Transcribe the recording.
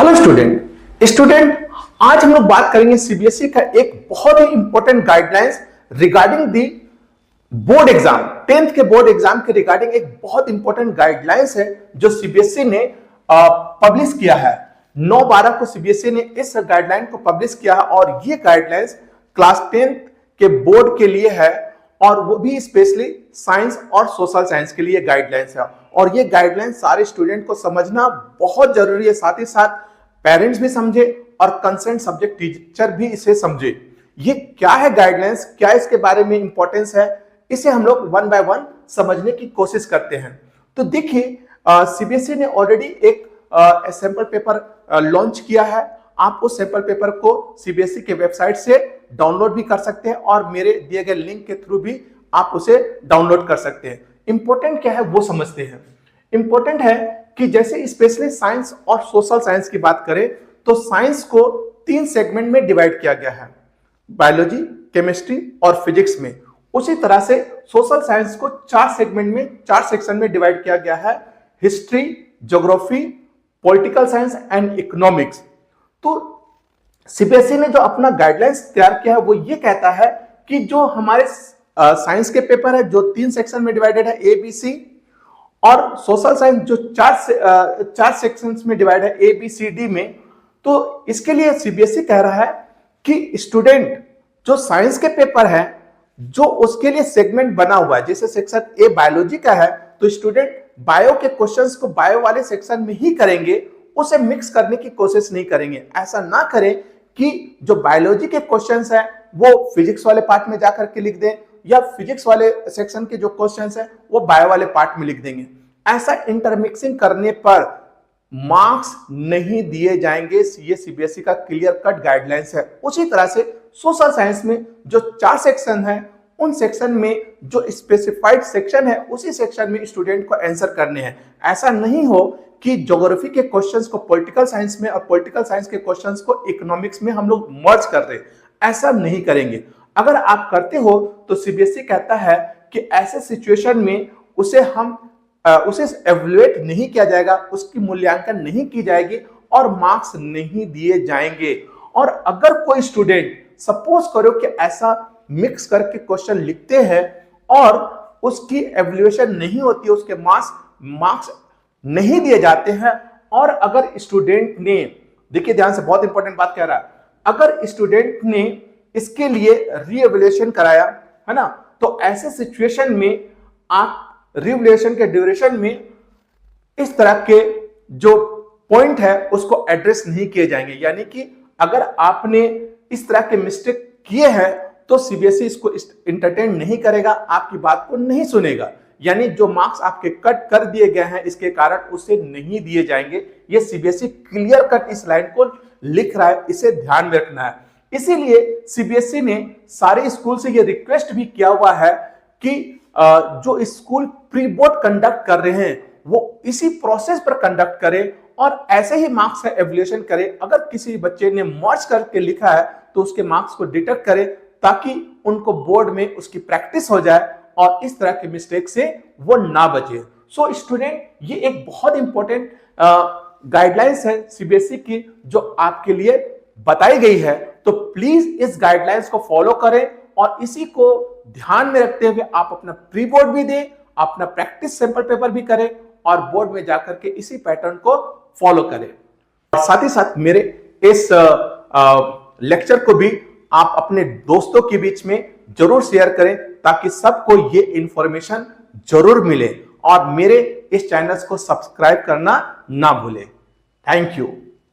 Hello student आज हम लोग बात करेंगे सीबीएसई का एक बहुत ही important guidelines regarding the board exam 10th के बोर्ड एग्जाम के रिगार्डिंग एक बहुत इंपॉर्टेंट गाइडलाइंस है जो सीबीएसई ने पब्लिश किया है। 9/12 को सीबीएसई ने इस गाइडलाइन को पब्लिश किया है और ये गाइडलाइंस क्लास 10th के बोर्ड के लिए है और वो भी स्पेशली साइंस और सोशल साइंस के लिए गाइडलाइंस है। और ये गाइडलाइंस सारे स्टूडेंट को समझना बहुत जरूरी है, साथ ही साथ पेरेंट्स भी समझे और कंसर्न सब्जेक्ट टीचर भी इसे समझे। ये क्या है गाइडलाइंस, क्या इसके बारे में इंपॉर्टेंस है, इसे हम लोग वन बाय वन समझने की कोशिश करते हैं। तो देखिए सीबीएसई ने ऑलरेडी एक सैंपल पेपर लॉन्च किया है। आप उस सैंपल पेपर को सीबीएसई के वेबसाइट से डाउनलोड भी कर सकते हैं और मेरे दिए गए लिंक के थ्रू भी आप उसे डाउनलोड कर सकते हैं। इंपॉर्टेंट क्या है वो समझते हैं। इंपॉर्टेंट है कि जैसे स्पेशली साइंस और सोशल साइंस की बात करें तो साइंस को 3 सेगमेंट में डिवाइड किया गया है, बायोलॉजी, केमिस्ट्री और फिजिक्स में। उसी तरह से सोशल साइंस को 4 सेगमेंट में 4 सेक्शन में डिवाइड किया गया है, history, geography, political science and economics. तो सीबीएसई ने जो अपना गाइडलाइंस तैयार किया है वो ये कहता है कि जो हमारे साइंस के पेपर है जो 3 सेक्शन में डिवाइडेड है, ए बी सी, और सोशल साइंस जो 4 सेक्शंस में डिवाइड है, ए बी सी डी में। तो इसके लिए सीबीएसई कह रहा है कि स्टूडेंट जो साइंस के पेपर है जो उसके लिए सेगमेंट बना हुआ है, जैसे सेक्शन ए बायोलॉजी का है तो स्टूडेंट बायो के क्वेश्चंस को बायो वाले सेक्शन में ही करेंगे, उसे मिक्स करने की कोशिश नहीं करेंगे। ऐसा ना करें कि जो बायोलॉजी के क्वेश्चंस है वो फिजिक्स वाले पार्ट में जाकर के लिख दें या फिजिक्स वाले सेक्शन के जो क्वेश्चंस है वो बायो वाले पार्ट में लिख देंगे। ऐसा इंटरमिक्सिंग करने पर मार्क्स नहीं दिए जाएंगे। ये सीबीएसई का क्लियर कट गाइडलाइंस है। उसी तरह से सोशल साइंस में जो 4 सेक्शन है उन सेक्शन में जो स्पेसिफाइड सेक्शन है उसी सेक्शन में स्टूडेंट को आंसर करने हैं। ऐसा नहीं हो कि ज्योग्राफी के क्वेश्चंस को पॉलिटिकल साइंस में और पॉलिटिकल साइंस के क्वेश्चंस को इकोनॉमिक्स में हम लोग मर्ज कर रहे, ऐसा नहीं करेंगे। अगर आप करते हो तो सीबीएसई कहता है कि ऐसे सिचुएशन में उसे एवल्युएट नहीं किया जाएगा, उसकी मूल्यांकन नहीं की जाएगी और मार्क्स नहीं दिए जाएंगे। और अगर कोई स्टूडेंट सपोज करो कि ऐसा मिक्स करके क्वेश्चन लिखते हैं और उसकी एवल्यूएशन नहीं होती है, उसके मार्क्स नहीं दिए जाते हैं, और अगर स्टूडेंट ने, देखिए ध्यान से, बहुत इंपॉर्टेंट बात कह रहा है, अगर स्टूडेंट ने इसके लिए रीएवल्यूएशन कराया है ना, तो ऐसे सिचुएशन में आप रीएवल्यूएशन के ड्यूरेशन में इस तरह के जो पॉइंट है उसको एड्रेस नहीं किए जाएंगे। यानी कि अगर आपने इस तरह के मिस्टेक किए हैं तो सीबीएसई इसको इंटरटेन नहीं करेगा, आपकी बात को नहीं सुनेगा। यानी जो मार्क्स आपके कट कर दिए गए हैं इसके कारण उसे नहीं दिए जाएंगे। ये सीबीएसई क्लियर कट इस लाइन को लिख रहा है, इसे ध्यान में रखना है। इसीलिए सीबीएसई ने सारे स्कूल से ये रिक्वेस्ट भी किया हुआ है कि जो स्कूल प्री बोर्ड कंडक्ट कर रहे हैं वो इसी प्रोसेस पर कंडक्ट करें और ऐसे ही मार्क्स का एवल्यूएशन करें। अगर किसी बच्चे ने मर्ज करके लिखा है तो उसके मार्क्स को डिटेक्ट करें ताकि उनको बोर्ड में उसकी प्रैक्टिस हो जाए और इस तरह के मिस्टेक से वो ना बचे। सो स्टूडेंट, ये एक बहुत इंपॉर्टेंट गाइडलाइंस है सीबीएसई की जो आपके लिए बताई गई है। तो प्लीज इस गाइडलाइंस को फॉलो करें और इसी को ध्यान में रखते हुए आप अपना प्री बोर्ड भी दें, अपना प्रैक्टिस सैंपल पेपर भी करें और बोर्ड में जाकर के इसी पैटर्न को फॉलो करें। और साथ ही साथ मेरे इस लेक्चर को भी आप अपने दोस्तों के बीच में जरूर शेयर करें ताकि सबको ये इंफॉर्मेशन जरूर मिले और मेरे इस चैनल को सब्सक्राइब करना ना भूलें। Thank you.